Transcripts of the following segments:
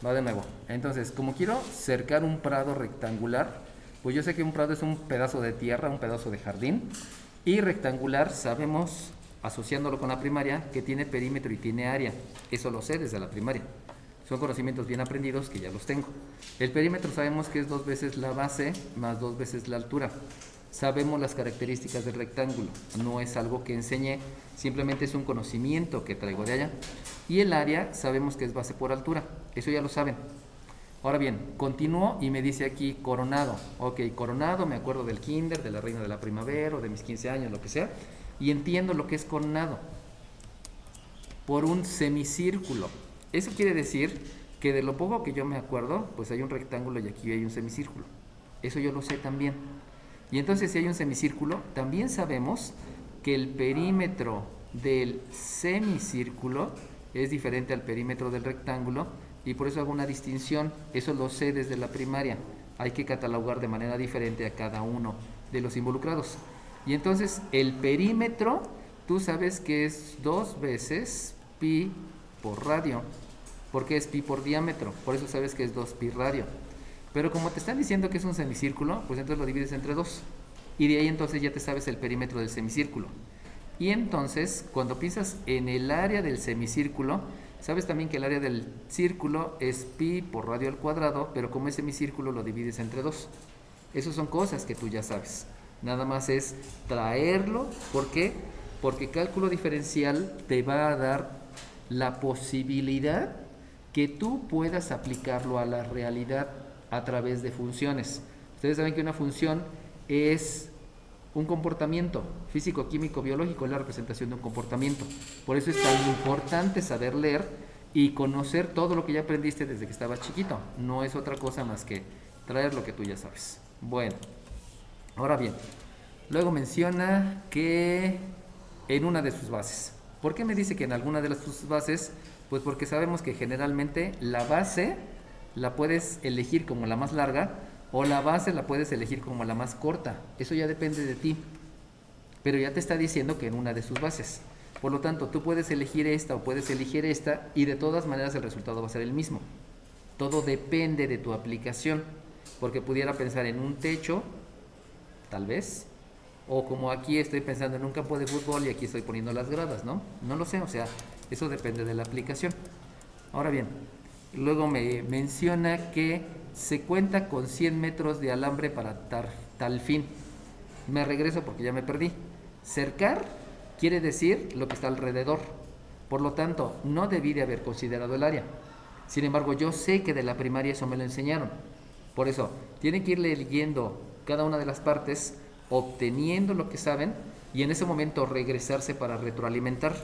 Va de nuevo. Entonces, como quiero cercar un prado rectangular, pues yo sé que un prado es un pedazo de tierra, un pedazo de jardín. Y rectangular sabemos, asociándolo con la primaria, que tiene perímetro y tiene área. Eso lo sé desde la primaria. Son conocimientos bien aprendidos que ya los tengo. El perímetro sabemos que es 2 veces la base más 2 veces la altura. Sabemos las características del rectángulo. No es algo que enseñé, simplemente es un conocimiento que traigo de allá. Y el área sabemos que es base por altura. Eso ya lo saben. Ahora bien, continúo y me dice aquí coronado. Ok, coronado, me acuerdo del kinder, de la reina de la primavera o de mis 15 años, lo que sea. Y entiendo lo que es coronado por un semicírculo. Eso quiere decir que de lo poco que yo me acuerdo, pues hay un rectángulo y aquí hay un semicírculo. Eso yo lo sé también. Y entonces si hay un semicírculo, también sabemos que el perímetro del semicírculo es diferente al perímetro del rectángulo y por eso hago una distinción. Eso lo sé desde la primaria. Hay que catalogar de manera diferente a cada uno de los involucrados. Y entonces el perímetro, tú sabes que es 2 veces pi por radio, porque es pi por diámetro, por eso sabes que es 2 pi radio. Pero como te están diciendo que es un semicírculo, pues entonces lo divides entre 2. Y de ahí entonces ya te sabes el perímetro del semicírculo. Y entonces, cuando piensas en el área del semicírculo, sabes también que el área del círculo es pi por radio al cuadrado, pero como es semicírculo lo divides entre 2. Esas son cosas que tú ya sabes. Nada más es traerlo. ¿Por qué? Porque cálculo diferencial te va a dar la posibilidad que tú puedas aplicarlo a la realidad a través de funciones. Ustedes saben que una función es un comportamiento físico, químico, biológico, es la representación de un comportamiento. Por eso es tan importante saber leer y conocer todo lo que ya aprendiste desde que estabas chiquito. No es otra cosa más que traer lo que tú ya sabes. Bueno, ahora bien, luego menciona que en una de sus bases. ¿Por qué me dice que en alguna de sus bases? Pues porque sabemos que generalmente la base la puedes elegir como la más larga o la base la puedes elegir como la más corta. Eso ya depende de ti. Pero ya te está diciendo que en una de sus bases. Por lo tanto, tú puedes elegir esta o puedes elegir esta y de todas maneras el resultado va a ser el mismo. Todo depende de tu aplicación. Porque pudiera pensar en un techo, tal vez, o como aquí estoy pensando en un campo de fútbol y aquí estoy poniendo las gradas, ¿no? No lo sé, o sea, eso depende de la aplicación. Ahora bien, luego me menciona que se cuenta con 100 metros de alambre para tal fin. Me regreso porque ya me perdí. Cercar quiere decir lo que está alrededor. Por lo tanto, no debí de haber considerado el área. Sin embargo, yo sé que de la primaria eso me lo enseñaron. Por eso, tienen que ir leyendo cada una de las partes, obteniendo lo que saben y en ese momento regresarse para retroalimentar.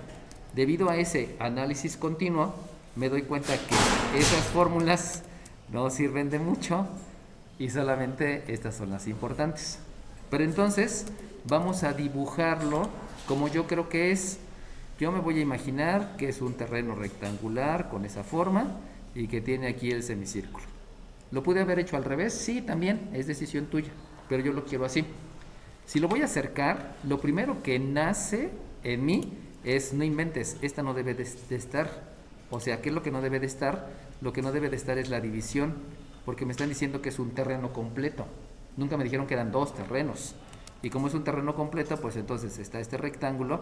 Debido a ese análisis continuo, me doy cuenta que esas fórmulas no sirven de mucho y solamente estas son las importantes. Pero entonces vamos a dibujarlo como yo creo que es. Yo me voy a imaginar que es un terreno rectangular con esa forma y que tiene aquí el semicírculo. ¿Lo pude haber hecho al revés? Sí, también, es decisión tuya, pero yo lo quiero así. Si lo voy a acercar, lo primero que nace en mí es, no inventes, esta no debe de estar. O sea, ¿qué es lo que no debe de estar? Lo que no debe de estar es la división, porque me están diciendo que es un terreno completo. Nunca me dijeron que eran 2 terrenos. Y como es un terreno completo, pues entonces está este rectángulo,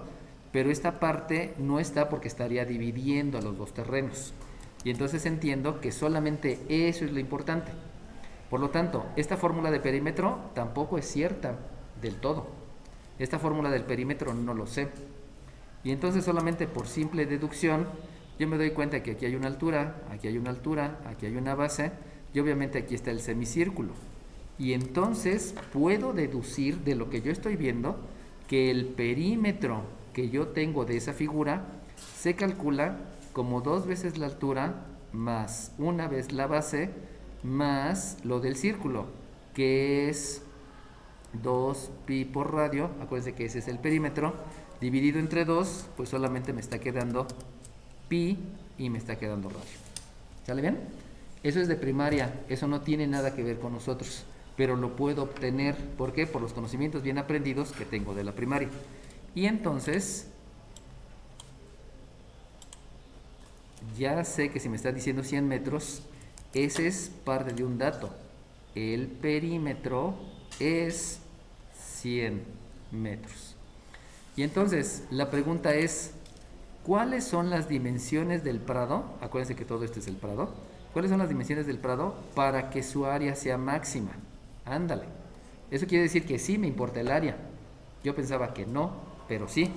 pero esta parte no está porque estaría dividiendo a los 2 terrenos. Y entonces entiendo que solamente eso es lo importante. Por lo tanto, esta fórmula de perímetro tampoco es cierta del todo. Esta fórmula del perímetro no lo sé. Y entonces solamente por simple deducción, yo me doy cuenta que aquí hay una altura, aquí hay una altura, aquí hay una base, y obviamente aquí está el semicírculo. Y entonces puedo deducir de lo que yo estoy viendo que el perímetro que yo tengo de esa figura se calcula como 2 veces la altura más 1 vez la base más lo del círculo, que es 2 pi por radio. Acuérdense que ese es el perímetro dividido entre 2, pues solamente me está quedando pi y me está quedando radio. ¿Sale bien? Eso es de primaria, eso no tiene nada que ver con nosotros, pero lo puedo obtener. ¿Por qué? Por los conocimientos bien aprendidos que tengo de la primaria. Y entonces ya sé que si me está diciendo 100 metros, ese es parte de un dato. El perímetro es 100 metros. Y entonces la pregunta es, ¿cuáles son las dimensiones del prado? Acuérdense que todo esto es el prado. ¿Cuáles son las dimensiones del prado para que su área sea máxima? Ándale. Eso quiere decir que sí me importa el área. Yo pensaba que no, pero sí.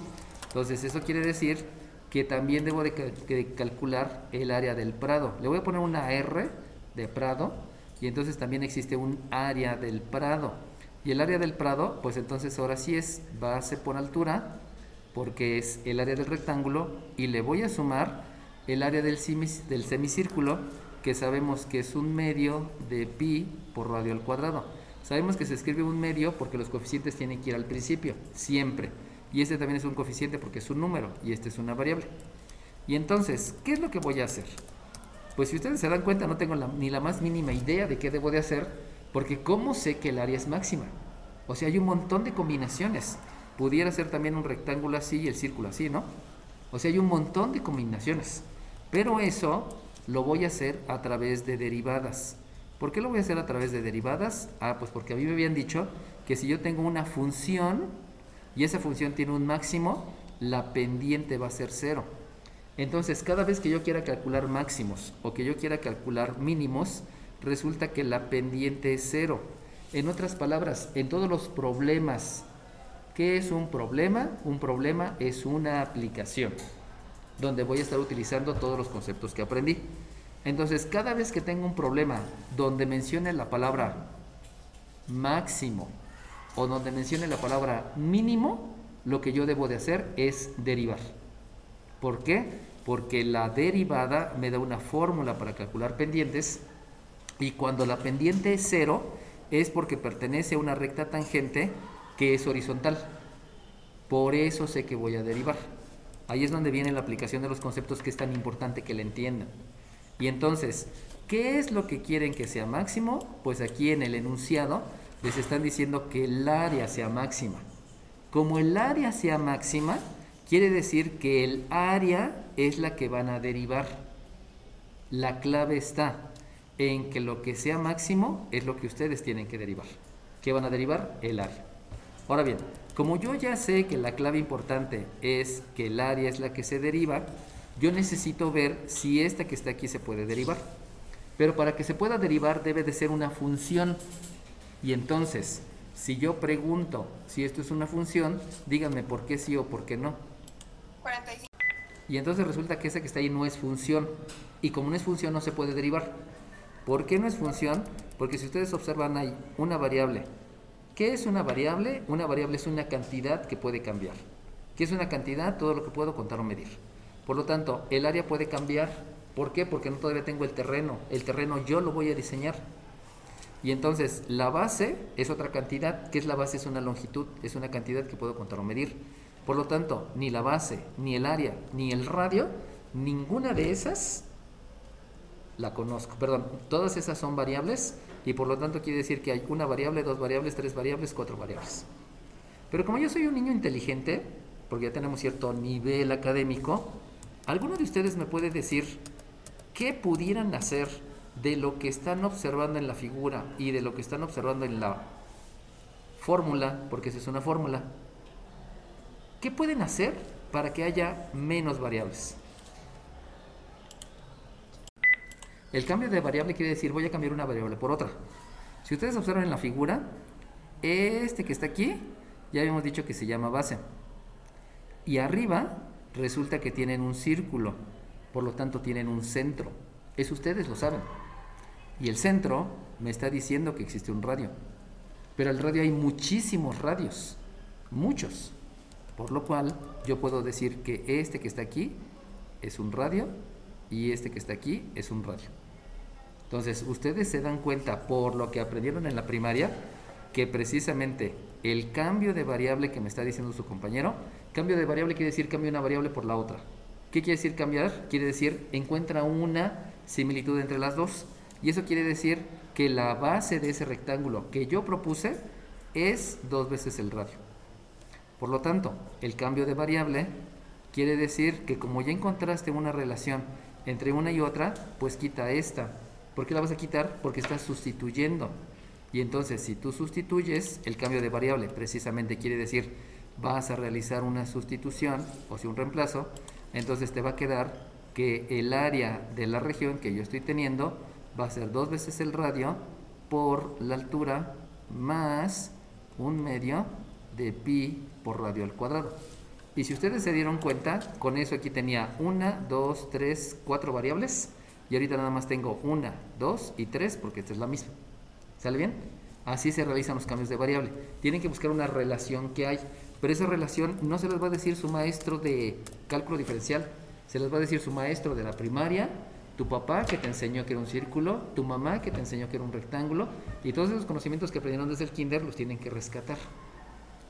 Entonces eso quiere decir que también debo de calcular el área del prado. Le voy a poner una R de prado y entonces también existe un área del prado. Y el área del prado, pues entonces ahora sí es base por altura, porque es el área del rectángulo, y le voy a sumar el área del semicírculo, que sabemos que es un medio de pi por radio al cuadrado. Sabemos que se escribe un medio porque los coeficientes tienen que ir al principio, siempre. Y este también es un coeficiente porque es un número, y este es una variable. Y entonces, ¿qué es lo que voy a hacer? Pues si ustedes se dan cuenta, no tengo ni la más mínima idea de qué debo de hacer, porque ¿cómo sé que el área es máxima? O sea, hay un montón de combinaciones. Pudiera ser también un rectángulo así y el círculo así, ¿no? O sea, hay un montón de combinaciones. Pero eso lo voy a hacer a través de derivadas. ¿Por qué lo voy a hacer a través de derivadas? Pues porque a mí me habían dicho que si yo tengo una función y esa función tiene un máximo, la pendiente va a ser 0. Entonces, cada vez que yo quiera calcular máximos o que yo quiera calcular mínimos, resulta que la pendiente es 0. En otras palabras, en todos los problemas, ¿qué es un problema? Un problema es una aplicación donde voy a estar utilizando todos los conceptos que aprendí. Entonces, cada vez que tengo un problema donde mencione la palabra máximo o donde mencione la palabra mínimo, lo que yo debo de hacer es derivar. ¿Por qué? Porque la derivada me da una fórmula para calcular pendientes, y cuando la pendiente es 0 es porque pertenece a una recta tangente que es horizontal. Por eso sé que voy a derivar. Ahí es donde viene la aplicación de los conceptos, que es tan importante que la entiendan. Y entonces, ¿qué es lo que quieren que sea máximo? Pues aquí en el enunciado les están diciendo que el área sea máxima. Como el área sea máxima, quiere decir que el área es la que van a derivar. La clave está en que lo que sea máximo es lo que ustedes tienen que derivar. ¿Qué van a derivar? El área. Ahora bien, como yo ya sé que la clave importante es que el área es la que se deriva, yo necesito ver si esta que está aquí se puede derivar. Pero para que se pueda derivar debe de ser una función. Y entonces, si yo pregunto si esto es una función, díganme por qué sí o por qué no. 45. Y entonces resulta que esa que está ahí no es función. Y como no es función, no se puede derivar. ¿Por qué no es función? Porque si ustedes observan, hay una variable. ¿Qué es una variable? Una variable es una cantidad que puede cambiar. ¿Qué es una cantidad? Todo lo que puedo contar o medir. Por lo tanto, el área puede cambiar. ¿Por qué? Porque no todavía tengo el terreno. El terreno yo lo voy a diseñar. Y entonces, la base es otra cantidad. ¿Qué es la base? Es una longitud. Es una cantidad que puedo contar o medir. Por lo tanto, ni la base, ni el área, ni el radio, ninguna de esas la conozco. Perdón, todas esas son variables, y por lo tanto quiere decir que hay una variable, dos variables, tres variables, cuatro variables. Pero como yo soy un niño inteligente, porque ya tenemos cierto nivel académico, ¿alguno de ustedes me puede decir qué pudieran hacer de lo que están observando en la figura y de lo que están observando en la fórmula? Porque esa es una fórmula. ¿Qué pueden hacer para que haya menos variables? El cambio de variable quiere decir voy a cambiar una variable por otra. Si ustedes observan en la figura, este que está aquí, ya habíamos dicho que se llama base. Y arriba resulta que tienen un círculo, por lo tanto tienen un centro. Eso ustedes lo saben. Y el centro me está diciendo que existe un radio. Pero el radio hay muchísimos radios, muchos. Por lo cual yo puedo decir que este que está aquí es un radio y este que está aquí es un radio. Entonces, ustedes se dan cuenta por lo que aprendieron en la primaria que precisamente el cambio de variable que me está diciendo su compañero, cambio de variable quiere decir cambio una variable por la otra. ¿Qué quiere decir cambiar? Quiere decir encuentra una similitud entre las dos. Y eso quiere decir que la base de ese rectángulo que yo propuse es 2 veces el radio. Por lo tanto, el cambio de variable quiere decir que como ya encontraste una relación Entre una y otra, pues quita esta. ¿Por qué la vas a quitar? Porque estás sustituyendo. Y entonces, si tú sustituyes, el cambio de variable precisamente quiere decir vas a realizar una sustitución, o sea, un reemplazo, entonces te va a quedar que el área de la región que yo estoy teniendo va a ser 2 veces el radio por la altura más 1/2 de pi por radio al cuadrado. Y si ustedes se dieron cuenta, con eso aquí tenía 1, 2, 3, 4 variables. Y ahorita nada más tengo 1, 2 y 3 porque esta es la misma. ¿Sale bien? Así se realizan los cambios de variable. Tienen que buscar una relación que hay. Pero esa relación no se les va a decir su maestro de cálculo diferencial. Se les va a decir su maestro de la primaria, tu papá que te enseñó que era un círculo, tu mamá que te enseñó que era un rectángulo. Y todos esos conocimientos que aprendieron desde el kinder los tienen que rescatar.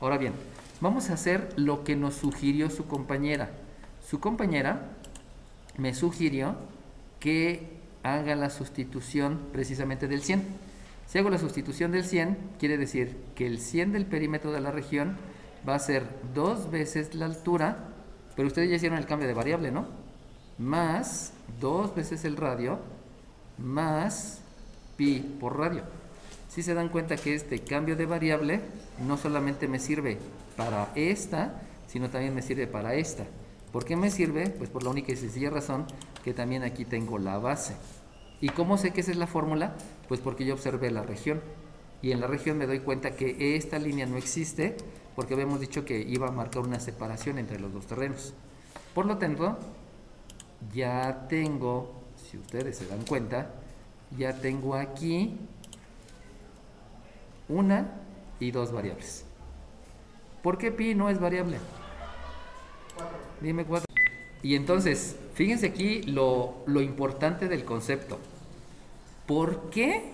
Ahora bien, vamos a hacer lo que nos sugirió su compañera. Su compañera me sugirió que haga la sustitución precisamente del 100. Si hago la sustitución del 100, quiere decir que el 100 del perímetro de la región va a ser 2 veces la altura, pero ustedes ya hicieron el cambio de variable, ¿no? Más 2 veces el radio, más pi por radio. Si se dan cuenta que este cambio de variable no solamente me sirve para esta, sino también me sirve para esta. ¿Por qué me sirve? Pues por la única y sencilla razón que también aquí tengo la base. ¿Y cómo sé que esa es la fórmula? Pues porque yo observé la región. Y en la región me doy cuenta que esta línea no existe porque habíamos dicho que iba a marcar una separación entre los dos terrenos. Por lo tanto, ya tengo, si ustedes se dan cuenta, ya tengo aquí 1 y 2 variables. ¿Por qué pi no es variable? 4. Dime 4. Y entonces, fíjense aquí lo importante del concepto. ¿Por qué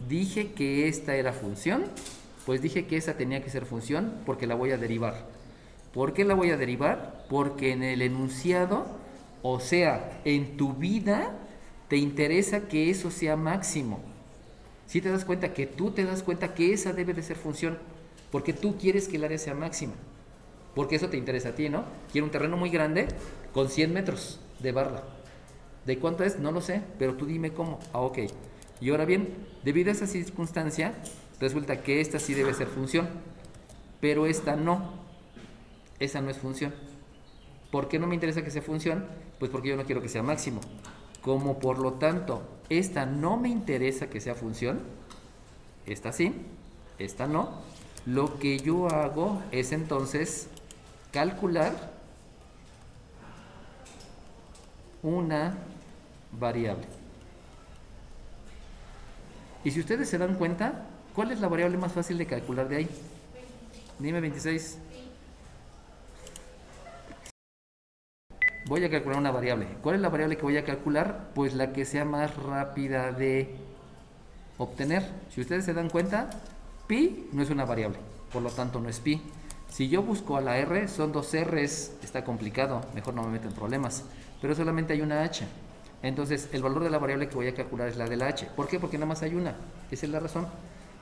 dije que esta era función? Pues dije que esa tenía que ser función porque la voy a derivar. ¿Por qué la voy a derivar? Porque en el enunciado, o sea, en tu vida, te interesa que eso sea máximo. Si te das cuenta que tú te das cuenta que esa debe de ser función, porque tú quieres que el área sea máxima. Porque eso te interesa a ti, ¿no? Quiero un terreno muy grande con 100 metros de barda. ¿De cuánto es? No lo sé, pero tú dime cómo. Ah, ok. Y ahora bien, debido a esa circunstancia, resulta que esta sí debe ser función, pero esta no. Esa no es función. ¿Por qué no me interesa que sea función? Pues porque yo no quiero que sea máximo. Como por lo tanto, esta no me interesa que sea función, esta sí, esta no, lo que yo hago es entonces calcular una variable. Y si ustedes se dan cuenta, ¿cuál es la variable más fácil de calcular de ahí? Dime 26. Voy a calcular una variable. ¿Cuál es la variable que voy a calcular? Pues la que sea más rápida de obtener. Si ustedes se dan cuenta, pi no es una variable, por lo tanto no es pi. Si yo busco a la r, son 2 r's, está complicado, mejor no me meto en problemas, pero solamente hay una h. Entonces el valor de la variable que voy a calcular es la de la h. ¿Por qué? Porque nada más hay una, esa es la razón.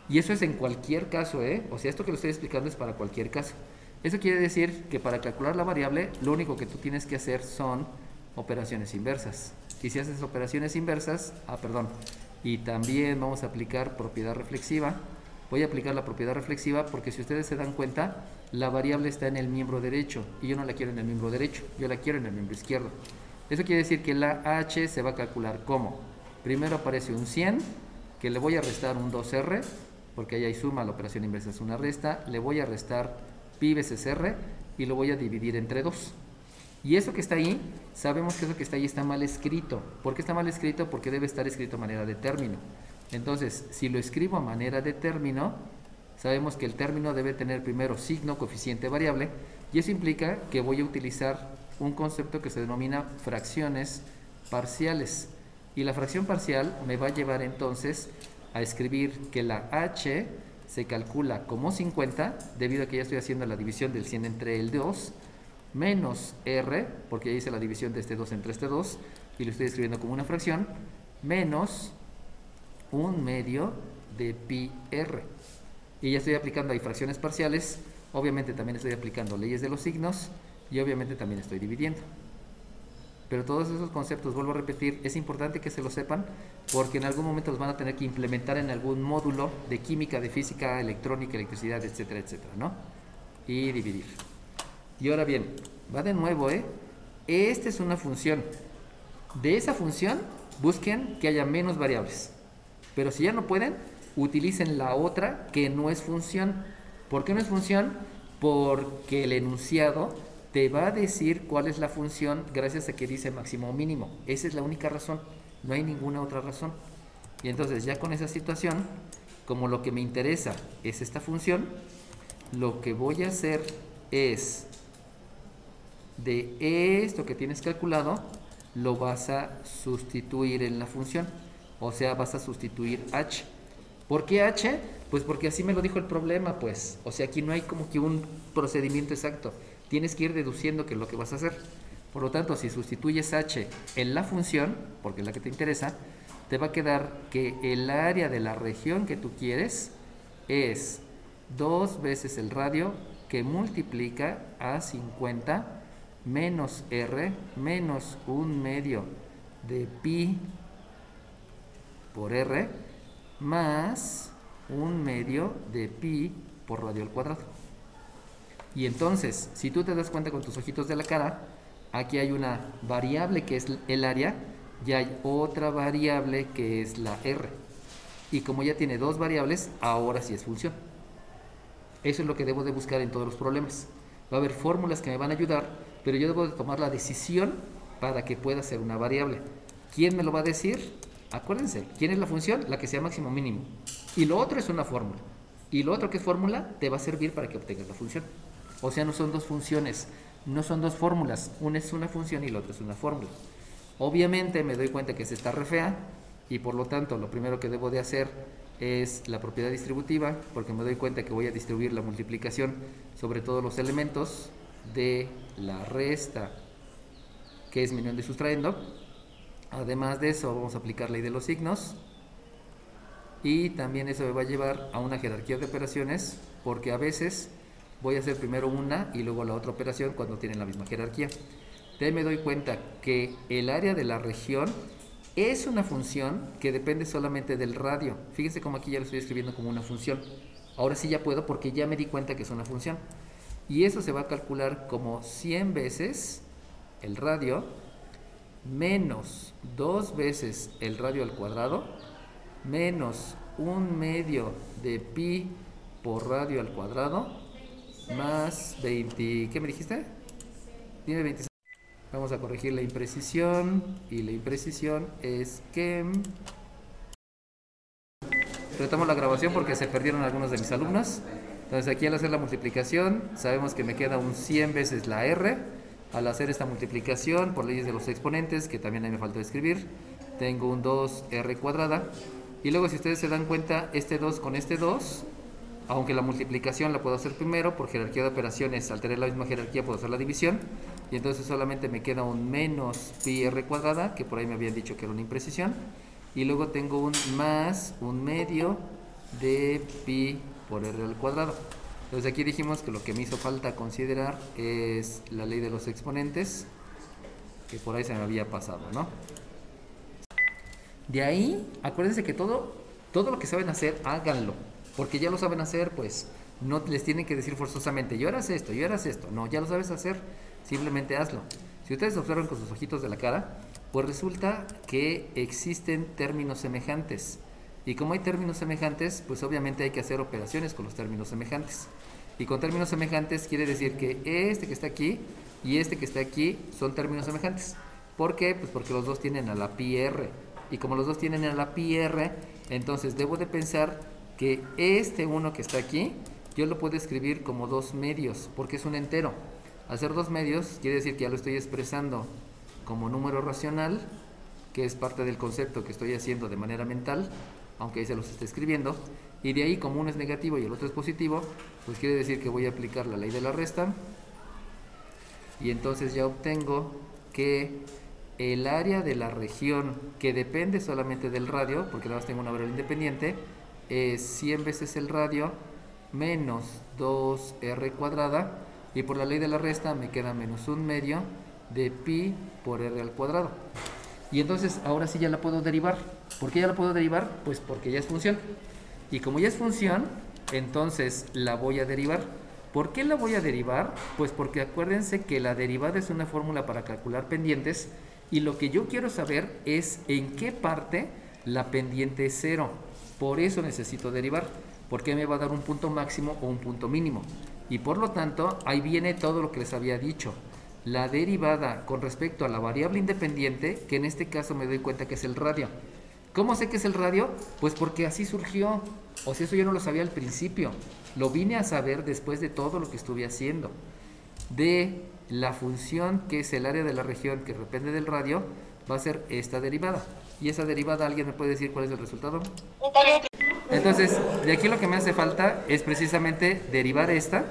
Y eso es en cualquier caso, o sea, esto que lo estoy explicando es para cualquier caso. Eso quiere decir que para calcular la variable, lo único que tú tienes que hacer son operaciones inversas. Y si haces operaciones inversas, y también vamos a aplicar propiedad reflexiva. Voy a aplicar la propiedad reflexiva porque si ustedes se dan cuenta, la variable está en el miembro derecho y yo no la quiero en el miembro derecho, yo la quiero en el miembro izquierdo. Eso quiere decir que la h se va a calcular como, primero aparece un 100, que le voy a restar un 2r, porque ahí hay suma, la operación inversa es una resta, le voy a restar pi veces r y lo voy a dividir entre 2. Y eso que está ahí, sabemos que eso que está ahí está mal escrito. ¿Por qué está mal escrito? Porque debe estar escrito a manera de término. Entonces, si lo escribo a manera de término, sabemos que el término debe tener primero signo, coeficiente, variable, y eso implica que voy a utilizar un concepto que se denomina fracciones parciales. Y la fracción parcial me va a llevar entonces a escribir que la h se calcula como 50, debido a que ya estoy haciendo la división del 100 entre el 2, menos r, porque ya hice la división de este 2 entre este 2, y lo estoy escribiendo como una fracción, menos 1/2 de pi r. Y ya estoy aplicando ahí fracciones parciales, obviamente también estoy aplicando leyes de los signos, y obviamente también estoy dividiendo. Pero todos esos conceptos, vuelvo a repetir, es importante que se los sepan porque en algún momento los van a tener que implementar en algún módulo de química, de física, electrónica, electricidad, etcétera, etcétera, ¿no? Y dividir. Y ahora bien, va de nuevo, ¿eh? Esta es una función. De esa función, busquen que haya menos variables. Pero si ya no pueden, utilicen la otra que no es función. ¿Por qué no es función? Porque el enunciado te va a decir cuál es la función gracias a que dice máximo o mínimo. Esa es la única razón, no hay ninguna otra razón. Y entonces ya con esa situación, como lo que me interesa es esta función, lo que voy a hacer es de esto que tienes calculado, lo vas a sustituir en la función. O sea, vas a sustituir h. ¿Por qué h? Pues porque así me lo dijo el problema, pues. O sea, aquí no hay como que un procedimiento exacto. Tienes que ir deduciendo qué es lo que vas a hacer. Por lo tanto, si sustituyes h en la función, porque es la que te interesa, te va a quedar que el área de la región que tú quieres es 2 veces el radio que multiplica a 50 menos r menos 1/2 de pi por r más 1/2 de pi por radio al cuadrado. Y entonces, si tú te das cuenta con tus ojitos de la cara, aquí hay una variable que es el área y hay otra variable que es la r. Y como ya tiene dos variables, ahora sí es función. Eso es lo que debo de buscar en todos los problemas. Va a haber fórmulas que me van a ayudar, pero yo debo de tomar la decisión para que pueda ser una variable. ¿Quién me lo va a decir? Acuérdense, ¿quién es la función? La que sea máximo o mínimo. Y lo otro es una fórmula. Y lo otro que es fórmula te va a servir para que obtengas la función. O sea, no son dos funciones, no son dos fórmulas. Una es una función y la otra es una fórmula. Obviamente me doy cuenta que esta está re fea y por lo tanto lo primero que debo de hacer es la propiedad distributiva, porque me doy cuenta que voy a distribuir la multiplicación sobre todos los elementos de la resta, que es mi unión de sustrayendo. Además de eso, vamos a aplicar ley de los signos. Y también eso me va a llevar a una jerarquía de operaciones, porque a veces voy a hacer primero una y luego la otra operación cuando tienen la misma jerarquía. De ahí me doy cuenta que el área de la región es una función que depende solamente del radio. Fíjense como aquí ya lo estoy escribiendo como una función. Ahora sí ya puedo porque ya me di cuenta que es una función. Y eso se va a calcular como 100 veces el radio menos 2 veces el radio al cuadrado menos 1/2 de pi por radio al cuadrado más 20, ¿qué me dijiste? Dime 26. Vamos a corregir la imprecisión y la imprecisión es que retamos la grabación porque se perdieron algunos de mis alumnos. Entonces aquí al hacer la multiplicación sabemos que me queda un 100 veces la r. Al hacer esta multiplicación por leyes de los exponentes, que también ahí me faltó escribir, tengo un 2r cuadrada. Y luego si ustedes se dan cuenta, este 2 con este 2, aunque la multiplicación la puedo hacer primero, por jerarquía de operaciones, al tener la misma jerarquía puedo hacer la división, y entonces solamente me queda un menos pi r cuadrada, que por ahí me habían dicho que era una imprecisión, y luego tengo un más 1/2 de pi por r al cuadrado. Entonces aquí dijimos que lo que me hizo falta considerar es la ley de los exponentes, que por ahí se me había pasado, ¿no? De ahí, acuérdense que todo lo que saben hacer, háganlo. Porque ya lo saben hacer, pues no les tienen que decir forzosamente, yo harás esto, yo harás esto. No, ya lo sabes hacer, simplemente hazlo. Si ustedes observan con sus ojitos de la cara, pues resulta que existen términos semejantes. Y como hay términos semejantes, pues obviamente hay que hacer operaciones con los términos semejantes. Y con términos semejantes quiere decir que este que está aquí y este que está aquí son términos semejantes. ¿Por qué? Pues porque los dos tienen a la pi r. Y como los dos tienen a la pi r, entonces debo de pensar que este uno que está aquí, yo lo puedo escribir como 2 medios, porque es un entero. Hacer 2 medios quiere decir que ya lo estoy expresando como número racional, que es parte del concepto que estoy haciendo de manera mental, aunque ahí se los esté escribiendo, y de ahí como uno es negativo y el otro es positivo, pues quiere decir que voy a aplicar la ley de la resta, y entonces ya obtengo que el área de la región que depende solamente del radio, porque nada más tengo una variable independiente, es 100 veces el radio menos 2r cuadrada, y por la ley de la resta me queda menos 1/2 de pi por r al cuadrado. Y entonces ahora sí ya la puedo derivar. ¿Por qué ya la puedo derivar? Pues porque ya es función. Y como ya es función, entonces la voy a derivar. ¿Por qué la voy a derivar? Pues porque acuérdense que la derivada es una fórmula para calcular pendientes y lo que yo quiero saber es en qué parte la pendiente es 0. Por eso necesito derivar, porque me va a dar un punto máximo o un punto mínimo. Y por lo tanto, ahí viene todo lo que les había dicho. La derivada con respecto a la variable independiente, que en este caso me doy cuenta que es el radio. ¿Cómo sé que es el radio? Pues porque así surgió. O sea, eso yo no lo sabía al principio. Lo vine a saber después de todo lo que estuve haciendo. De la función que es el área de la región que depende del radio, va a ser esta derivada. Y esa derivada, ¿alguien me puede decir cuál es el resultado? Entonces, de aquí lo que me hace falta es precisamente derivar esta.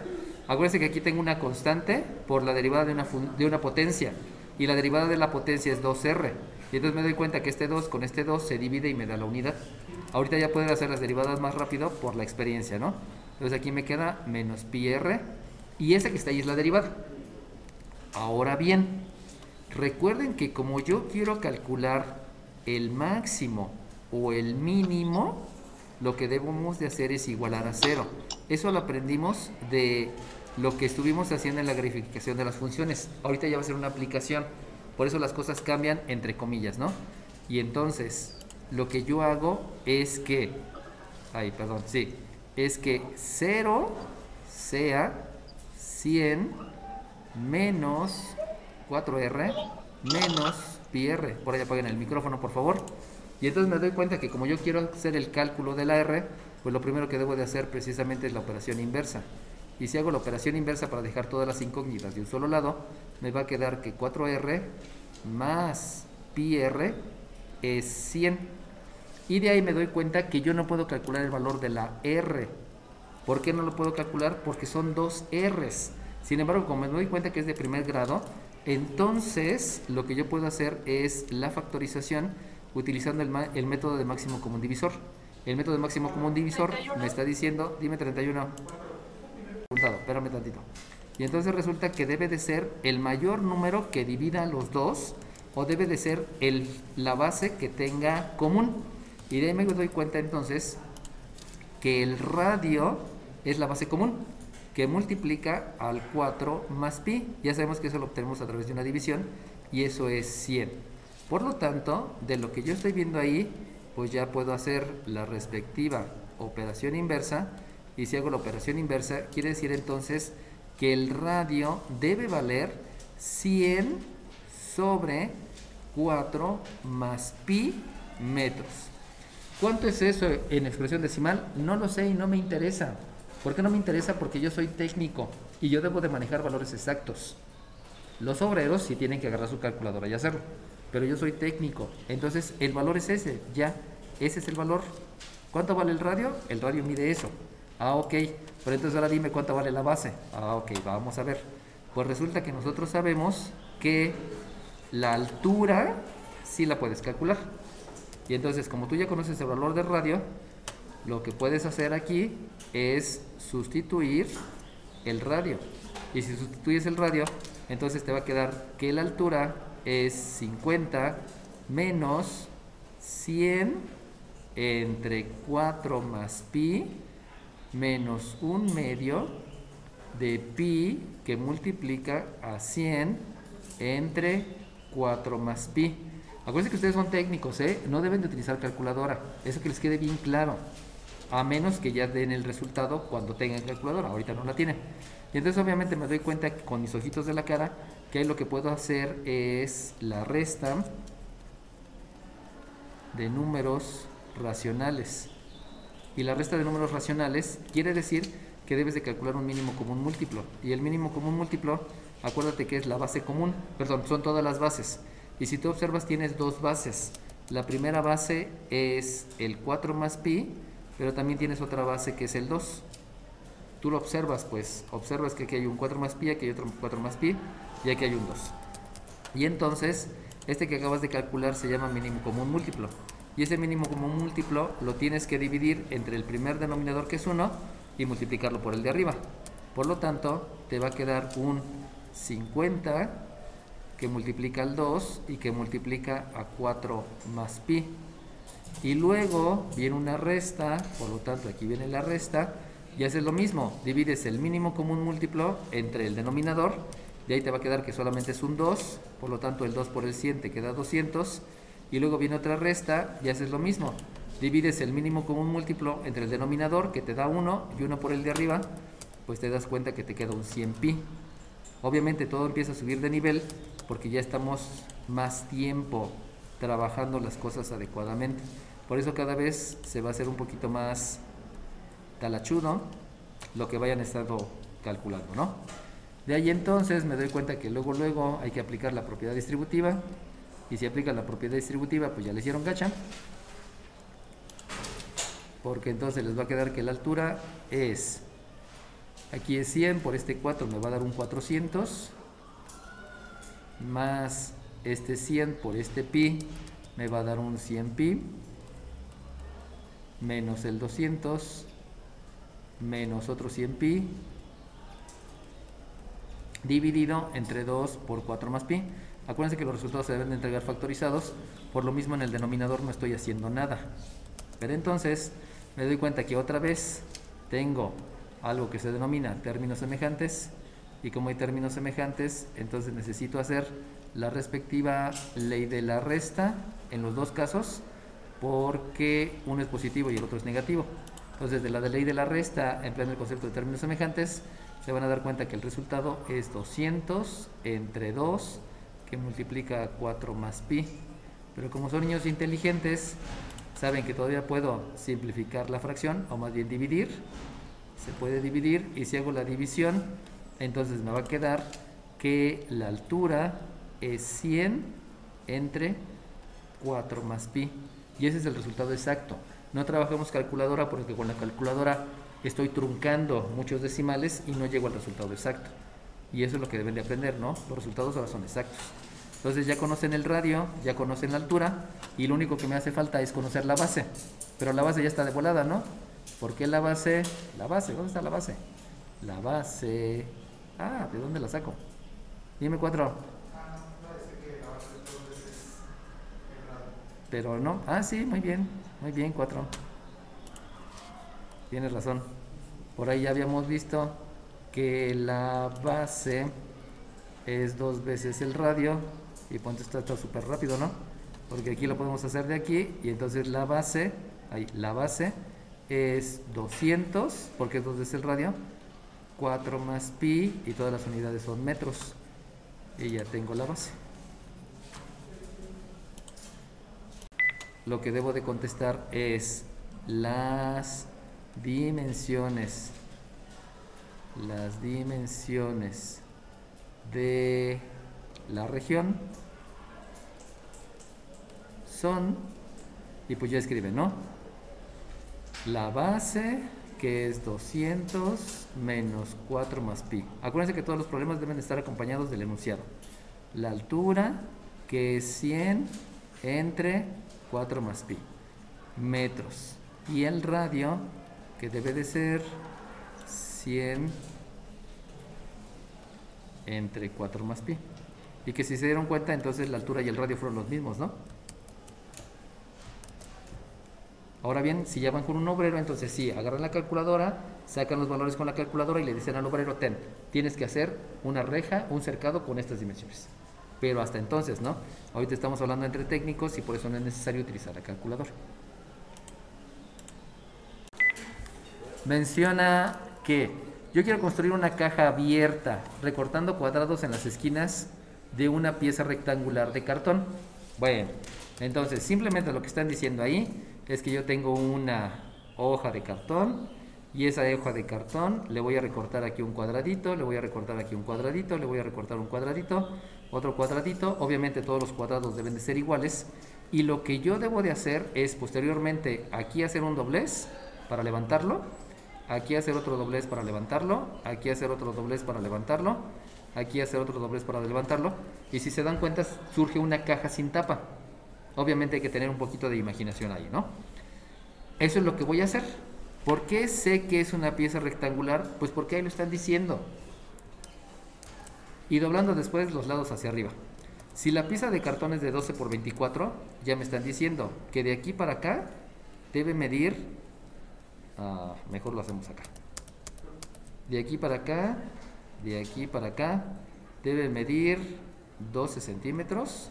Acuérdense que aquí tengo una constante por la derivada de una potencia. Y la derivada de la potencia es 2r. Y entonces me doy cuenta que este 2 con este 2 se divide y me da la unidad. Ahorita ya puedo hacer las derivadas más rápido por la experiencia, ¿no? Entonces aquí me queda menos pi r. Y esa que está ahí es la derivada. Ahora bien, recuerden que como yo quiero calcular el máximo o el mínimo, lo que debemos de hacer es igualar a 0. Eso lo aprendimos de lo que estuvimos haciendo en la graficación de las funciones. Ahorita ya va a ser una aplicación. Por eso las cosas cambian entre comillas, ¿no? Y entonces, lo que yo hago es que... es que 0 sea 100 menos 4r menos pi r. Por ahí apaguen el micrófono, por favor. Y entonces me doy cuenta que como yo quiero hacer el cálculo de la r, pues lo primero que debo de hacer precisamente es la operación inversa. Y si hago la operación inversa para dejar todas las incógnitas de un solo lado, me va a quedar que 4r más pi r es 100. Y de ahí me doy cuenta que yo no puedo calcular el valor de la r. ¿Por qué no lo puedo calcular? Porque son dos r's. Sin embargo, como me doy cuenta que es de primer grado, entonces lo que yo puedo hacer es la factorización utilizando el método de máximo común divisor. El método de máximo común divisor 31. Me está diciendo, dime 31. Espérame tantito. Y entonces resulta que debe de ser el mayor número que divida los dos, o debe de ser la base que tenga común. Y de ahí me doy cuenta entonces que el radio es la base común, que multiplica al 4 más pi. Ya sabemos que eso lo obtenemos a través de una división, y eso es 100. Por lo tanto, de lo que yo estoy viendo ahí, pues ya puedo hacer la respectiva operación inversa. Y si hago la operación inversa, quiere decir entonces que el radio debe valer 100 sobre 4 más pi metros. ¿Cuánto es eso en expresión decimal? No lo sé y no me interesa. ¿Por qué no me interesa? Porque yo soy técnico y yo debo de manejar valores exactos. Los obreros sí tienen que agarrar su calculadora y hacerlo, pero yo soy técnico. Entonces el valor es ese, ya, ese es el valor. ¿Cuánto vale el radio? El radio mide eso. Ah, ok, pero entonces ahora dime cuánto vale la base. Ah, ok, vamos a ver. Pues resulta que nosotros sabemos que la altura sí la puedes calcular. Y entonces, como tú ya conoces el valor del radio, lo que puedes hacer aquí es sustituir el radio. Y si sustituyes el radio, entonces te va a quedar que la altura es 50 menos 100 entre 4 más pi menos 1/2 de pi que multiplica a 100 entre 4 más pi. Acuérdense que ustedes son técnicos, no deben de utilizar calculadora, eso que les quede bien claro, a menos que ya den el resultado cuando tengan calculadora. Ahorita no la tienen. Y entonces obviamente me doy cuenta que con mis ojitos de la cara que lo que puedo hacer es la resta de números racionales. Y la resta de números racionales quiere decir que debes de calcular un mínimo común múltiplo. Y el mínimo común múltiplo, acuérdate que es la base común, perdón, son todas las bases. Y si tú observas, tienes dos bases. La primera base es el 4 más pi, pero también tienes otra base que es el 2. Tú lo observas, pues, observas que aquí hay un 4 más pi, aquí hay otro 4 más pi, y aquí hay un 2. Y entonces, este que acabas de calcular se llama mínimo común múltiplo. Y ese mínimo común múltiplo lo tienes que dividir entre el primer denominador, que es 1, y multiplicarlo por el de arriba. Por lo tanto, te va a quedar un 50, que multiplica al 2 y que multiplica a 4 más pi. Y luego viene una resta, por lo tanto aquí viene la resta, y haces lo mismo, divides el mínimo común múltiplo entre el denominador, de ahí te va a quedar que solamente es un 2, por lo tanto el 2 por el 100 te queda 200, y luego viene otra resta y haces lo mismo, divides el mínimo común múltiplo entre el denominador, que te da 1, y 1 por el de arriba, pues te das cuenta que te queda un 100 pi. Obviamente todo empieza a subir de nivel porque ya estamos más tiempo trabajando las cosas adecuadamente. Por eso cada vez se va a hacer un poquito más talachudo lo que vayan estando calculando, ¿no? De ahí entonces me doy cuenta que luego hay que aplicar la propiedad distributiva, y si aplican la propiedad distributiva pues ya le hicieron gacha, porque entonces les va a quedar que la altura es, aquí es 100, por este 4 me va a dar un 400, más este 100 por este pi me va a dar un 100 pi, menos el 200, menos otro 100 pi, dividido entre 2 por 4 más pi. Acuérdense que los resultados se deben de entregar factorizados, por lo mismo en el denominador no estoy haciendo nada. Pero entonces me doy cuenta que otra vez tengo algo que se denomina términos semejantes, y como hay términos semejantes, entonces necesito hacer la respectiva ley de la resta en los dos casos, porque uno es positivo y el otro es negativo. Entonces de la ley de la resta, empleando el concepto de términos semejantes, se van a dar cuenta que el resultado es 200 entre 2, que multiplica 4 más pi. Pero como son niños inteligentes, saben que todavía puedo simplificar la fracción, o más bien dividir. Se puede dividir, y si hago la división, entonces me va a quedar que la altura es 100 entre 4 más pi. Y ese es el resultado exacto. No trabajamos calculadora porque con la calculadora estoy truncando muchos decimales y no llego al resultado exacto. Y eso es lo que deben de aprender, ¿no? Los resultados ahora son exactos. Entonces ya conocen el radio, ya conocen la altura, y lo único que me hace falta es conocer la base. Pero la base ya está de volada, ¿no? ¿Por qué la base? La base, ¿dónde está la base? La base... Ah, ¿de dónde la saco? Dime 4. Pero no, sí, muy bien, 4. Tienes razón. Por ahí ya habíamos visto que la base es 2 veces el radio, y ponte esto está súper rápido, ¿no? Porque aquí lo podemos hacer de aquí, y entonces la base, la base es 200, porque es 2 veces el radio, 4 más pi, y todas las unidades son metros, y ya tengo la base. Lo que debo de contestar es las dimensiones de la región son, y pues ya escribe, ¿no? La base, que es 200 menos 4 más pi. Acuérdense que todos los problemas deben estar acompañados del enunciado. La altura, que es 100 entre 4 más pi, metros. Y el radio, que debe de ser 100 entre 4 más pi. Y que si se dieron cuenta, entonces la altura y el radio fueron los mismos, ¿no? Ahora bien, si ya van con un obrero, entonces sí, agarran la calculadora, sacan los valores con la calculadora y le dicen al obrero, tienes que hacer una reja, un cercado con estas dimensiones. Pero hasta entonces, ¿no? Ahorita estamos hablando entre técnicos y por eso no es necesario utilizar la calculadora. Menciona que yo quiero construir una caja abierta, recortando cuadrados en las esquinas de una pieza rectangular de cartón. Bueno, entonces simplemente lo que están diciendo ahí es que yo tengo una hoja de cartón, y esa hoja de cartón le voy a recortar aquí un cuadradito, le voy a recortar aquí un cuadradito, le voy a recortar un cuadradito, otro cuadradito. Obviamente todos los cuadrados deben de ser iguales, y lo que yo debo de hacer es posteriormente aquí hacer un doblez para levantarlo, aquí hacer otro doblez para levantarlo, aquí hacer otro doblez para levantarlo, aquí hacer otro doblez para levantarlo, y si se dan cuenta surge una caja sin tapa. Obviamente hay que tener un poquito de imaginación ahí, ¿no? Eso es lo que voy a hacer. ¿Por qué sé que es una pieza rectangular? Pues porque ahí lo están diciendo. Y doblando después los lados hacia arriba. Si la pieza de cartón es de 12 por 24, ya me están diciendo que de aquí para acá debe medir, mejor lo hacemos acá. De aquí para acá, de aquí para acá, debe medir 12 centímetros.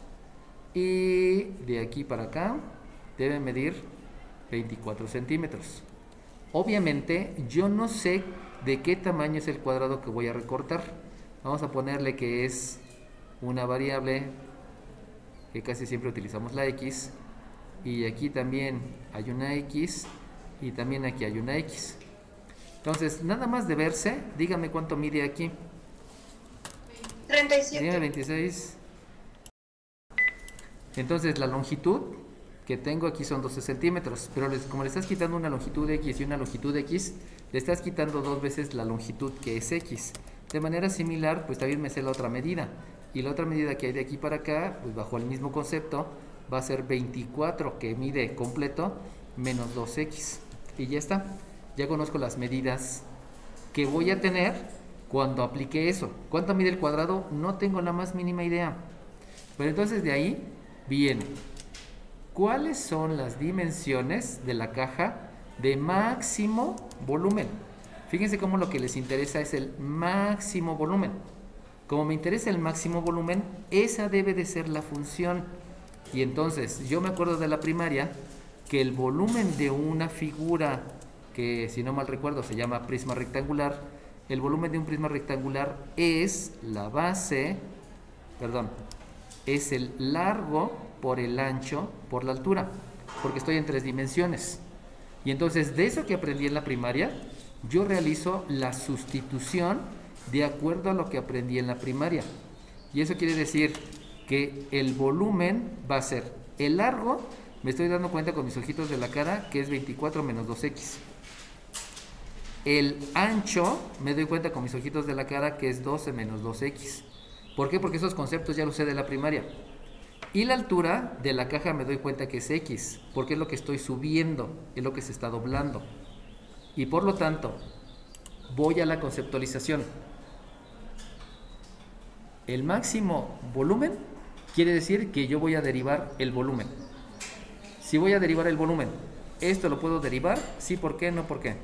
Y de aquí para acá debe medir 24 centímetros. Obviamente yo no sé de qué tamaño es el cuadrado que voy a recortar. Vamos a ponerle que es una variable, que casi siempre utilizamos la X, y aquí también hay una X, y también aquí hay una X. Entonces, nada más de verse, dígame cuánto mide aquí. 37. Dígame 26. Entonces, la longitud que tengo aquí son 12 centímetros, pero como le estás quitando una longitud X y una longitud X, le estás quitando dos veces la longitud que es X. De manera similar, pues también me sé la otra medida. Y la otra medida que hay de aquí para acá, pues bajo el mismo concepto, va a ser 24, que mide completo, menos 2X. Y ya está. Ya conozco las medidas que voy a tener cuando aplique eso. ¿Cuánto mide el cuadrado? No tengo la más mínima idea. Pero entonces de ahí viene, ¿cuáles son las dimensiones de la caja de máximo volumen? Fíjense cómo lo que les interesa es el máximo volumen. Como me interesa el máximo volumen, esa debe de ser la función. Y entonces, yo me acuerdo de la primaria que el volumen de una figura, que si no mal recuerdo se llama prisma rectangular, el volumen de un prisma rectangular es la base, es el largo por el ancho por la altura, porque estoy en 3 dimensiones. Y entonces, de eso que aprendí en la primaria, yo realizo la sustitución de acuerdo a lo que aprendí en la primaria. Y eso quiere decir que el volumen va a ser el largo, me estoy dando cuenta con mis ojitos de la cara que es 24 menos 2X. El ancho, me doy cuenta con mis ojitos de la cara que es 12 menos 2X. ¿Por qué? Porque esos conceptos ya los sé de la primaria. Y la altura de la caja me doy cuenta que es X, porque es lo que estoy subiendo, es lo que se está doblando. Y por lo tanto, voy a la conceptualización. El máximo volumen quiere decir que yo voy a derivar el volumen. Si voy a derivar el volumen, ¿esto lo puedo derivar? Sí, ¿por qué? No, ¿por qué?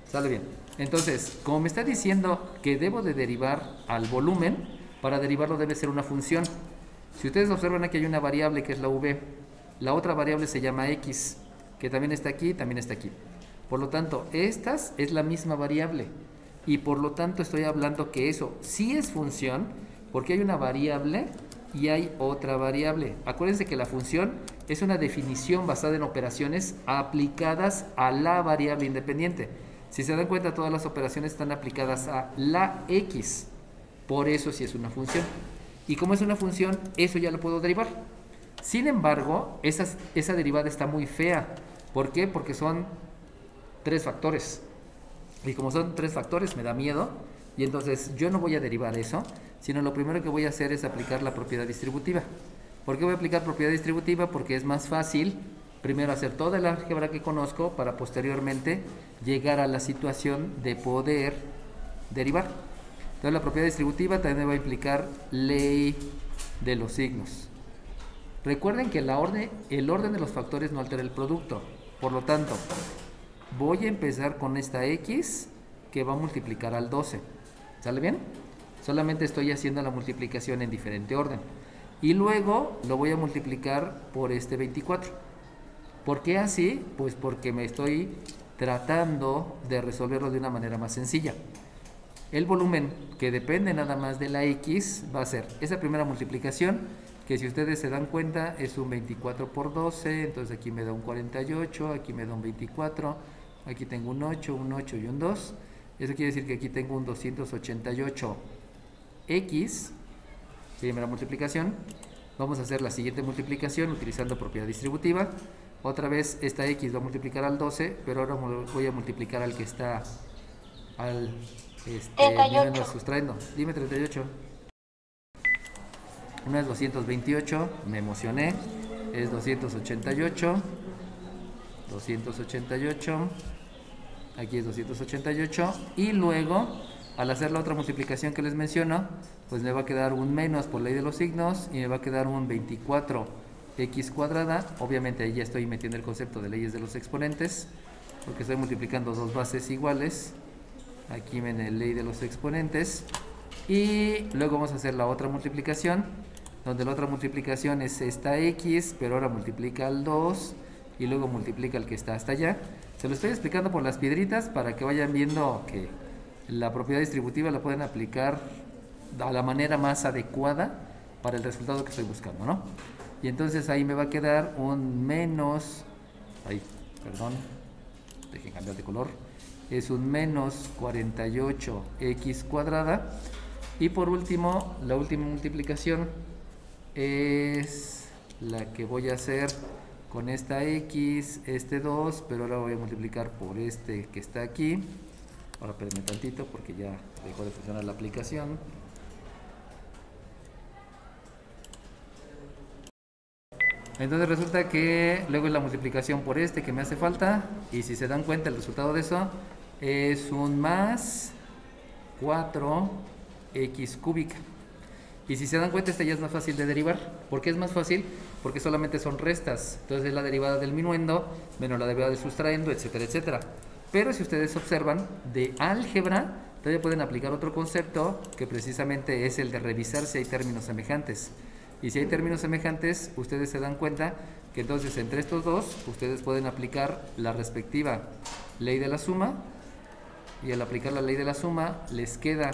¿Sale bien? Entonces, como me está diciendo que debo de derivar al volumen, para derivarlo debe ser una función. Si ustedes observan aquí hay una variable que es la v, la otra variable se llama x, que también está aquí, también está aquí. Por lo tanto, esta es la misma variable y por lo tanto estoy hablando que eso sí es función porque hay una variable y hay otra variable. Acuérdense que la función es una definición basada en operaciones aplicadas a la variable independiente. Si se dan cuenta, todas las operaciones están aplicadas a la x, por eso sí es una función. Y como es una función, eso ya lo puedo derivar. Sin embargo, esa derivada está muy fea. ¿Por qué? Porque son 3 factores. Y como son 3 factores, me da miedo. Y entonces yo no voy a derivar eso, sino lo primero que voy a hacer es aplicar la propiedad distributiva. ¿Por qué voy a aplicar propiedad distributiva? Porque es más fácil primero hacer toda la álgebra que conozco para posteriormente llegar a la situación de poder derivar. Entonces la propiedad distributiva también va a implicar ley de los signos. Recuerden que el orden de los factores no altera el producto. Por lo tanto, voy a empezar con esta x que va a multiplicar al 12. ¿Sale bien? Solamente estoy haciendo la multiplicación en diferente orden. Y luego lo voy a multiplicar por este 24. ¿Por qué así? Pues porque me estoy tratando de resolverlo de una manera más sencilla. El volumen, que depende nada más de la x, va a ser esa primera multiplicación, que si ustedes se dan cuenta es un 24 por 12, entonces aquí me da un 48, aquí me da un 24, aquí tengo un 8 y un 2. Eso quiere decir que aquí tengo un 288x, primera multiplicación. Vamos a hacer la siguiente multiplicación utilizando propiedad distributiva. Otra vez esta x va a multiplicar al 12, pero ahora voy a multiplicar al que está al 38. sustrayendo. Dime 38. Una es 228, me emocioné. Es 288. Aquí es 288. Y luego al hacer la otra multiplicación que les menciono, pues me va a quedar un menos por ley de los signos y me va a quedar un 24x cuadrada. Obviamente ahí ya estoy metiendo el concepto de leyes de los exponentes, porque estoy multiplicando dos bases iguales. Aquí viene la ley de los exponentes. Y luego vamos a hacer la otra multiplicación, donde la otra multiplicación es esta x, pero ahora multiplica al 2 y luego multiplica el que está hasta allá. Se lo estoy explicando por las piedritas para que vayan viendo que la propiedad distributiva la pueden aplicar a la manera más adecuada para el resultado que estoy buscando, ¿no? Y entonces ahí me va a quedar un menos, dejen cambiar de color, es un menos 48x cuadrada. Y por último, la última multiplicación es la que voy a hacer con esta x, este 2, pero ahora voy a multiplicar por este que está aquí. Ahora espérenme tantito porque ya dejó de funcionar la aplicación. Entonces resulta que luego es la multiplicación por este que me hace falta, y si se dan cuenta el resultado de eso es un más 4x cúbica. Y si se dan cuenta, esta ya es más fácil de derivar. ¿Por qué es más fácil? Porque solamente son restas. Entonces es la derivada del minuendo menos la derivada del sustraendo, etcétera, etcétera. Pero si ustedes observan, de álgebra todavía pueden aplicar otro concepto que precisamente es el de revisar si hay términos semejantes. Y si hay términos semejantes, ustedes se dan cuenta que entonces entre estos dos, ustedes pueden aplicar la respectiva ley de la suma. Y al aplicar la ley de la suma, les queda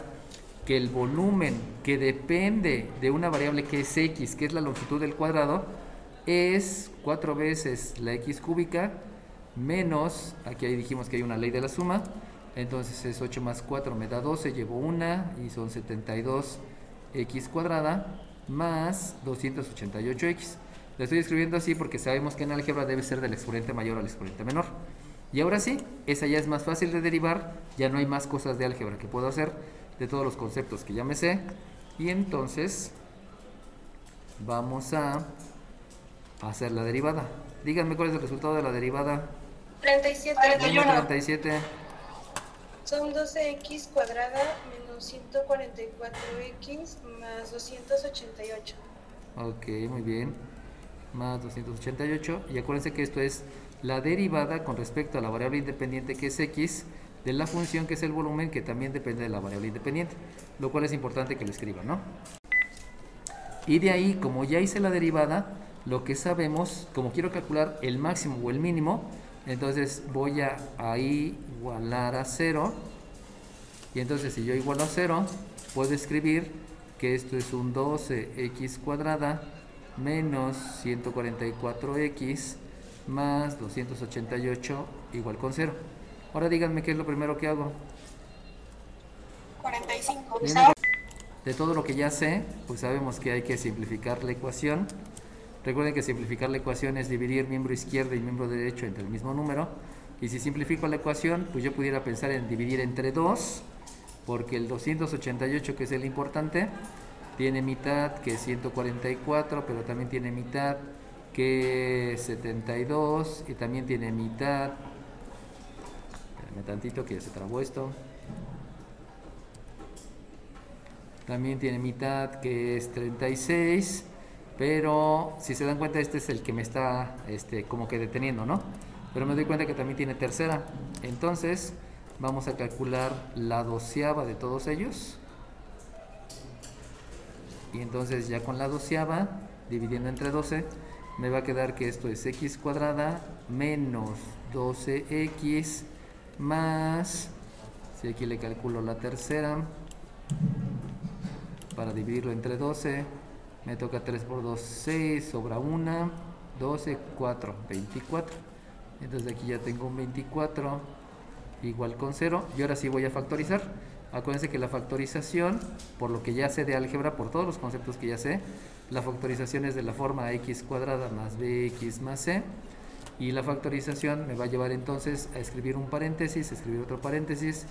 que el volumen que depende de una variable que es x, que es la longitud del cuadrado, es 4 veces la x cúbica menos, aquí ahí dijimos que hay una ley de la suma, entonces es 8 más 4 me da 12, llevo una y son 72x cuadrada más 288x. Lo estoy escribiendo así porque sabemos que en álgebra debe ser del exponente mayor al exponente menor. Y ahora sí, esa ya es más fácil de derivar, ya no hay más cosas de álgebra que puedo hacer, de todos los conceptos que ya me sé. Y entonces vamos a hacer la derivada. Díganme cuál es el resultado de la derivada. 37. 37. Son 12x cuadrada menos 144x más 288. Ok, muy bien. Más 288. Y acuérdense que esto es la derivada con respecto a la variable independiente que es x, de la función que es el volumen, que también depende de la variable independiente, lo cual es importante que lo escriban, ¿no? Y de ahí, como ya hice la derivada, lo que sabemos, como quiero calcular el máximo o el mínimo, entonces voy a igualar a 0, y entonces si yo igualo a 0, puedo escribir que esto es un 12x cuadrada menos 144x más 288 igual con 0. Ahora díganme qué es lo primero que hago. 45. De todo lo que ya sé, pues sabemos que hay que simplificar la ecuación. Recuerden que simplificar la ecuación es dividir miembro izquierdo y miembro derecho entre el mismo número. Y si simplifico la ecuación, pues yo pudiera pensar en dividir entre 2, porque el 288, que es el importante, tiene mitad que es 144, pero también tiene mitad que es 72 y también tiene mitad. Espérame tantito que ya se trabó esto. También tiene mitad que es 36, pero si se dan cuenta este es el que me está como que deteniendo, ¿no? Pero me doy cuenta que también tiene tercera. Entonces vamos a calcular la doceava de todos ellos. Y entonces ya con la doceava, dividiendo entre 12, me va a quedar que esto es x cuadrada menos 12x más, si aquí le calculo la tercera, para dividirlo entre 12, me toca 3 por 2, 6, sobra 1, 12, 4, 24. Entonces aquí ya tengo un 24 igual con 0. Y ahora sí voy a factorizar. Acuérdense que la factorización, por lo que ya sé de álgebra, por todos los conceptos que ya sé, la factorización es de la forma x cuadrada más bx más c. Y la factorización me va a llevar entonces a escribir un paréntesis, escribir otro paréntesis,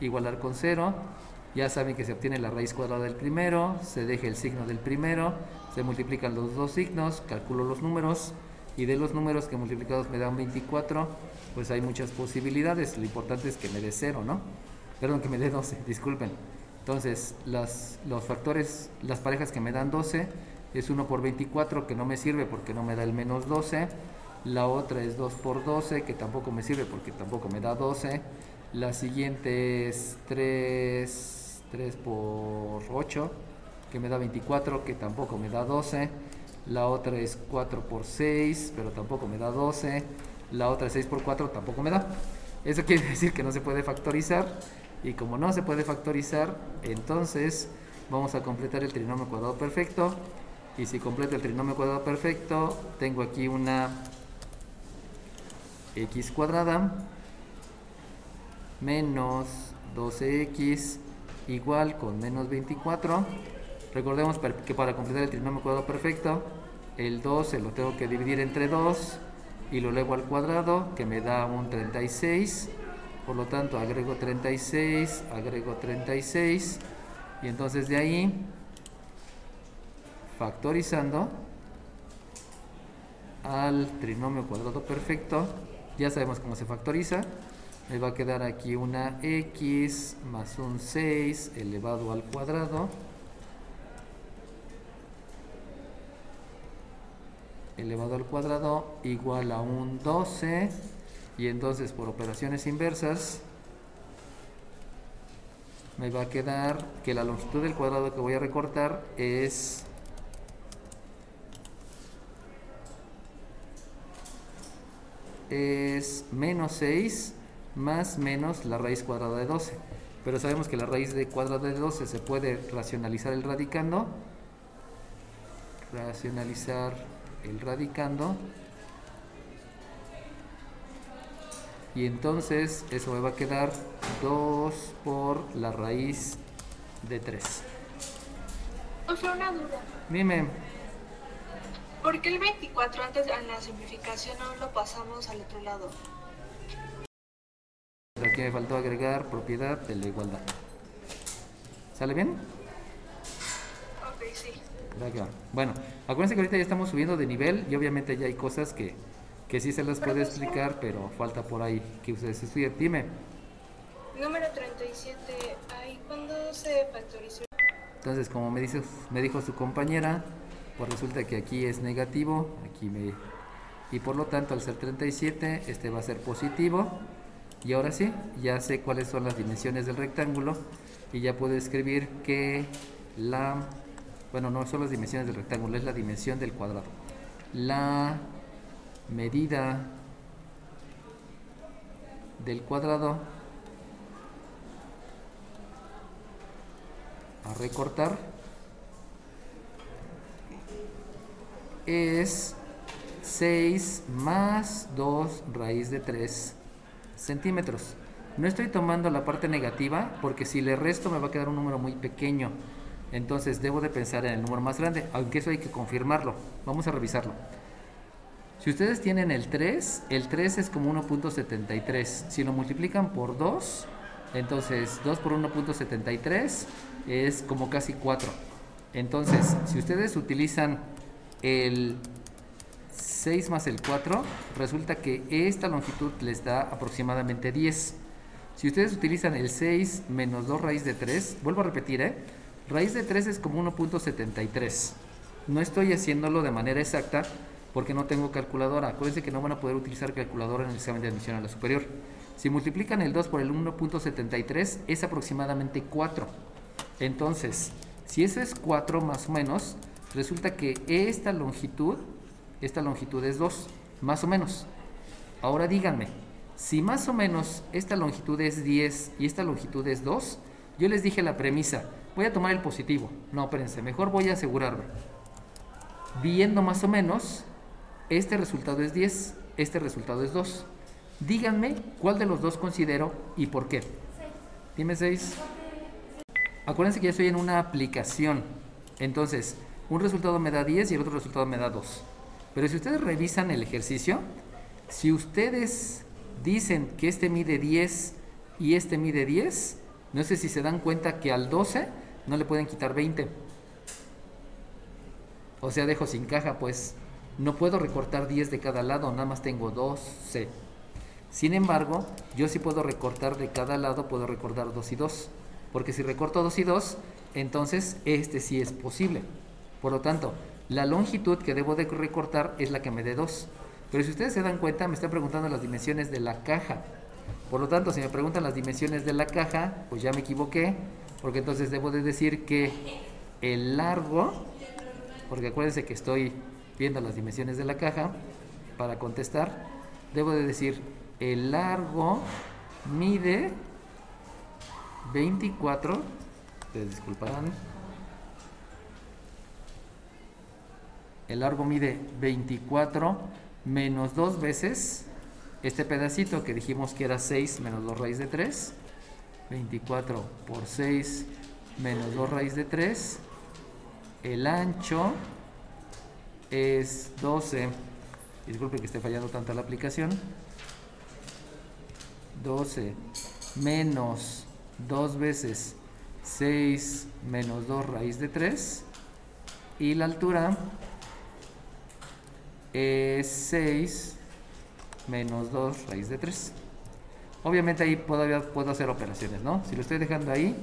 igualar con 0. Ya saben que se obtiene la raíz cuadrada del primero, se deja el signo del primero, se multiplican los dos signos, calculo los números, y de los números que multiplicados me dan 24, pues hay muchas posibilidades. Lo importante es que me dé 0, ¿no? perdón, que me dé 12, disculpen. Entonces, los factores, las parejas que me dan 12 es 1 por 24, que no me sirve porque no me da el menos 12. La otra es 2 por 12, que tampoco me sirve porque tampoco me da 12. La siguiente es 3 por 8, que me da 24, que tampoco me da 12. La otra es 4 por 6, pero tampoco me da 12. La otra es 6 por 4, tampoco me da. Eso quiere decir que no se puede factorizar. Y como no se puede factorizar, entonces vamos a completar el trinomio cuadrado perfecto. Y si completo el trinomio cuadrado perfecto, tengo aquí una x cuadrada menos 12x igual con menos 24. Recordemos que para completar el trinomio cuadrado perfecto, el 12 lo tengo que dividir entre 2 y lo elevo al cuadrado, que me da un 36. Por lo tanto, agrego 36 y entonces de ahí, factorizando al trinomio cuadrado perfecto, ya sabemos cómo se factoriza. Me va a quedar aquí una x más un 6 elevado al cuadrado igual a un 12. Y entonces, por operaciones inversas, me va a quedar que la longitud del cuadrado que voy a recortar es menos 6 más menos la raíz cuadrada de 12. Pero sabemos que la raíz de cuadrada de 12 se puede racionalizar el radicando. Y entonces eso me va a quedar 2 por la raíz de 3. Profe, una duda. Dime. ¿Por qué el 24 antes en la simplificación no lo pasamos al otro lado? Aquí me faltó agregar propiedad de la igualdad. ¿Sale bien? Ok, sí. Bueno, acuérdense que ahorita ya estamos subiendo de nivel y obviamente ya hay cosas que sí se las puede explicar, pero falta por ahí que ustedes estudien. Dime. Número 37. Ahí, ¿cuándo se factorizó? Entonces, como me dijo su compañera, pues resulta que aquí es negativo, y por lo tanto al ser 37, este va a ser positivo. Y ahora sí, ya sé cuáles son las dimensiones del rectángulo y ya puedo escribir que bueno, no son las dimensiones del rectángulo, es la dimensión del cuadrado. La medida del cuadrado a recortar es 6 más 2 raíz de 3 centímetros. No estoy tomando la parte negativa porque si le resto me va a quedar un número muy pequeño. Entonces debo de pensar en el número más grande, aunque eso hay que confirmarlo. Vamos a revisarlo. Si ustedes tienen el 3 es como 1.73. Si lo multiplican por 2, entonces 2 por 1.73 es como casi 4. Entonces, si ustedes utilizan el 6 más el 4, resulta que esta longitud les da aproximadamente 10. Si ustedes utilizan el 6 menos 2 raíz de 3, vuelvo a repetir, raíz de 3 es como 1.73. No estoy haciéndolo de manera exacta porque no tengo calculadora. Acuérdense que no van a poder utilizar calculadora en el examen de admisión a la superior. Si multiplican el 2 por el 1.73 es aproximadamente 4. Entonces, si eso es 4 más o menos, resulta que esta longitud es 2, más o menos. Ahora díganme, si más o menos esta longitud es 10 y esta longitud es 2, yo les dije la premisa, voy a tomar el positivo. No, espérense, mejor voy a asegurarme. Viendo más o menos, este resultado es 10, este resultado es 2. Díganme cuál de los dos considero y por qué. Dime 6. Acuérdense que yo estoy en una aplicación. Entonces, un resultado me da 10 y el otro resultado me da 2. Pero si ustedes revisan el ejercicio, si ustedes dicen que este mide 10 y este mide 10, no sé si se dan cuenta que al 12 no le pueden quitar 20. O sea, dejo sin caja, pues no puedo recortar 10 de cada lado, nada más tengo 12. Sin embargo, yo sí puedo recortar de cada lado, puedo recortar 2 y 2. Porque si recorto 2 y 2, entonces este sí es posible. Por lo tanto, la longitud que debo de recortar es la que me dé 2. Pero si ustedes se dan cuenta, me están preguntando las dimensiones de la caja. Por lo tanto, si me preguntan las dimensiones de la caja, pues ya me equivoqué. Porque entonces debo de decir que el largo, porque acuérdense que estoy viendo las dimensiones de la caja para contestar, debo de decir el largo mide 24, ustedes disculparán, el largo mide 24 menos 2 veces este pedacito que dijimos que era 6 menos 2 raíz de 3, 24 por 6 menos 2 raíz de 3, el ancho es 12, disculpen que esté fallando tanto la aplicación, 12 menos 2 veces 6 menos 2 raíz de 3, y la altura es 6 menos 2 raíz de 3. Obviamente ahí puedo hacer operaciones, ¿no? Si lo estoy dejando ahí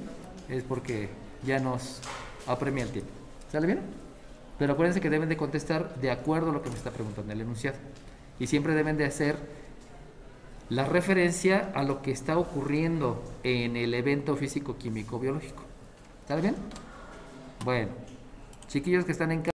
es porque ya nos apremia el tiempo. ¿Sale bien? Pero acuérdense que deben de contestar de acuerdo a lo que me está preguntando el enunciado. Y siempre deben de hacer la referencia a lo que está ocurriendo en el evento físico, químico, biológico. ¿Sale bien? Bueno, chiquillos que están en casa.